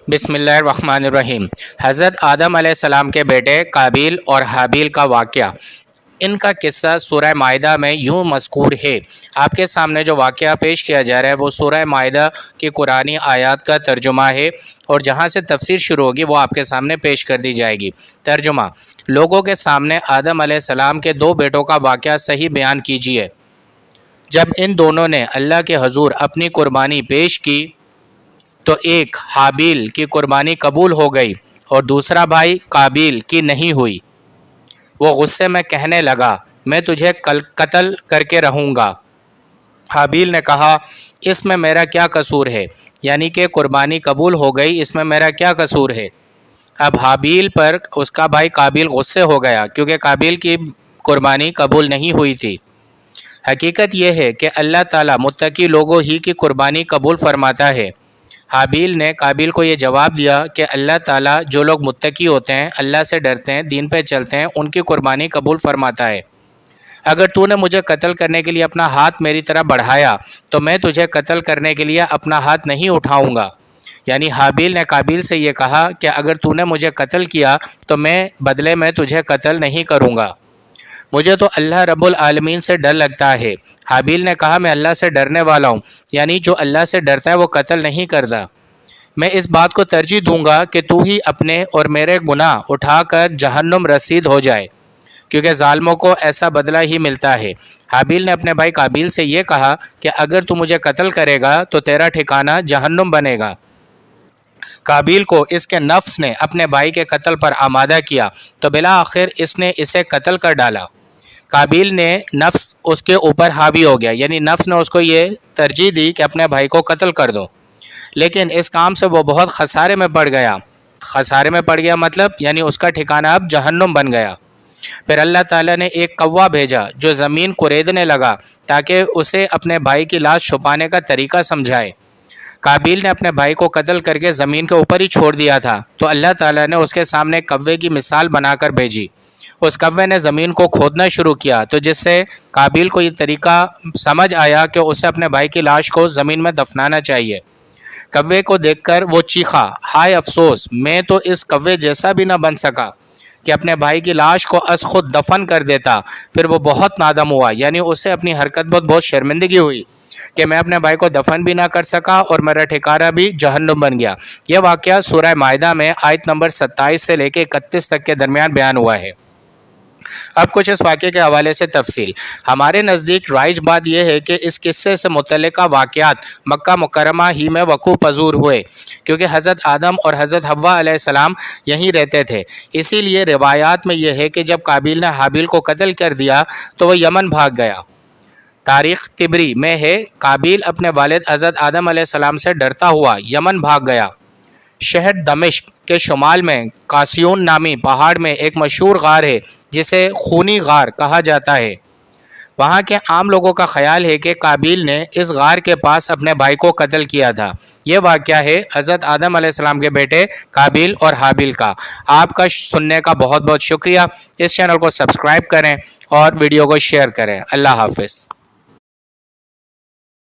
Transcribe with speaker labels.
Speaker 1: بسم اللہ الرحمن الرحیم۔ حضرت آدم علیہ السلام کے بیٹے قابیل اور حابیل کا واقعہ، ان کا قصہ سورہ مائدہ میں یوں مذکور ہے۔ آپ کے سامنے جو واقعہ پیش کیا جا رہا ہے وہ سورہ مائدہ کی قرآنی آیات کا ترجمہ ہے، اور جہاں سے تفسیر شروع ہوگی وہ آپ کے سامنے پیش کر دی جائے گی۔ ترجمہ: لوگوں کے سامنے آدم علیہ السلام کے دو بیٹوں کا واقعہ صحیح بیان کیجیے۔ جب ان دونوں نے اللہ کے حضور اپنی قربانی پیش کی تو ایک حابیل کی قربانی قبول ہو گئی اور دوسرا بھائی قابیل کی نہیں ہوئی۔ وہ غصے میں کہنے لگا، میں تجھے قتل کر کے رہوں گا۔ حابیل نے کہا، اس میں میرا کیا قصور ہے؟ یعنی کہ قربانی قبول ہو گئی، اس میں میرا کیا قصور ہے؟ اب حابیل پر اس کا بھائی قابیل غصے ہو گیا کیونکہ قابیل کی قربانی قبول نہیں ہوئی تھی۔ حقیقت یہ ہے کہ اللہ تعالیٰ متقی لوگوں ہی کی قربانی قبول فرماتا ہے۔ حابیل نے قابیل کو یہ جواب دیا کہ اللہ تعالیٰ جو لوگ متقی ہوتے ہیں، اللہ سے ڈرتے ہیں، دین پہ چلتے ہیں، ان کی قربانی قبول فرماتا ہے۔ اگر تو نے مجھے قتل کرنے کے لیے اپنا ہاتھ میری طرف بڑھایا تو میں تجھے قتل کرنے کے لیے اپنا ہاتھ نہیں اٹھاؤں گا۔ یعنی حابیل نے قابیل سے یہ کہا کہ اگر تو نے مجھے قتل کیا تو میں بدلے میں تجھے قتل نہیں کروں گا۔ مجھے تو اللہ رب العالمین سے ڈر لگتا ہے۔ حابیل نے کہا، میں اللہ سے ڈرنے والا ہوں، یعنی جو اللہ سے ڈرتا ہے وہ قتل نہیں کرتا۔ میں اس بات کو ترجیح دوں گا کہ تو ہی اپنے اور میرے گناہ اٹھا کر جہنم رسید ہو جائے، کیونکہ ظالموں کو ایسا بدلہ ہی ملتا ہے۔ حابیل نے اپنے بھائی قابیل سے یہ کہا کہ اگر تو مجھے قتل کرے گا تو تیرا ٹھکانہ جہنم بنے گا۔ قابیل کو اس کے نفس نے اپنے بھائی کے قتل پر آمادہ کیا تو بالآخر اس نے اسے قتل کر ڈالا۔ قابیل نے نفس اس کے اوپر حاوی ہو گیا، یعنی نفس نے اس کو یہ ترجیح دی کہ اپنے بھائی کو قتل کر دو، لیکن اس کام سے وہ بہت خسارے میں پڑ گیا۔ خسارے میں پڑ گیا مطلب یعنی اس کا ٹھکانہ اب جہنم بن گیا۔ پھر اللہ تعالیٰ نے ایک کوا بھیجا جو زمین کوریدنے لگا تاکہ اسے اپنے بھائی کی لاش چھپانے کا طریقہ سمجھائے۔ قابیل نے اپنے بھائی کو قتل کر کے زمین کے اوپر ہی چھوڑ دیا تھا تو اللہ تعالیٰ نے اس کے سامنے کوے کی مثال بنا کر بھیجی۔ اس کوے نے زمین کو کھودنا شروع کیا تو جس سے قابیل کو یہ طریقہ سمجھ آیا کہ اسے اپنے بھائی کی لاش کو زمین میں دفنانا چاہیے۔ کوے کو دیکھ کر وہ چیخا، ہائے افسوس، میں تو اس کوے جیسا بھی نہ بن سکا کہ اپنے بھائی کی لاش کو از خود دفن کر دیتا۔ پھر وہ بہت نادم ہوا، یعنی اسے اپنی حرکت بہت شرمندگی ہوئی کہ میں اپنے بھائی کو دفن بھی نہ کر سکا اور میرا ٹھکانہ بھی جہنم بن گیا۔ یہ واقعہ سورہ مائدہ میں آیت نمبر 27 سے لے کے 31 تک کے درمیان بیان ہوا ہے۔ اب کچھ اس واقعے کے حوالے سے تفصیل۔ ہمارے نزدیک رائج بات یہ ہے کہ اس قصے سے متعلقہ واقعات مکہ مکرمہ ہی میں وقوع پذیر ہوئے، کیونکہ حضرت آدم اور حضرت حوا علیہ السلام یہیں رہتے تھے۔ اسی لیے روایات میں یہ ہے کہ جب قابیل نے حابیل کو قتل کر دیا تو وہ یمن بھاگ گیا۔ تاریخ طبری میں ہے، قابیل اپنے والد حضرت آدم علیہ السلام سے ڈرتا ہوا یمن بھاگ گیا۔ شہر دمشق کے شمال میں قاسیون نامی پہاڑ میں ایک مشہور غار ہے جسے خونی غار کہا جاتا ہے۔ وہاں کے عام لوگوں کا خیال ہے کہ قابیل نے اس غار کے پاس اپنے بھائی کو قتل کیا تھا۔ یہ واقعہ ہے حضرت آدم علیہ السلام کے بیٹے قابیل اور حابیل کا۔ آپ کا سننے کا بہت بہت شکریہ۔ اس چینل کو سبسکرائب کریں اور ویڈیو کو شیئر کریں۔ اللہ حافظ۔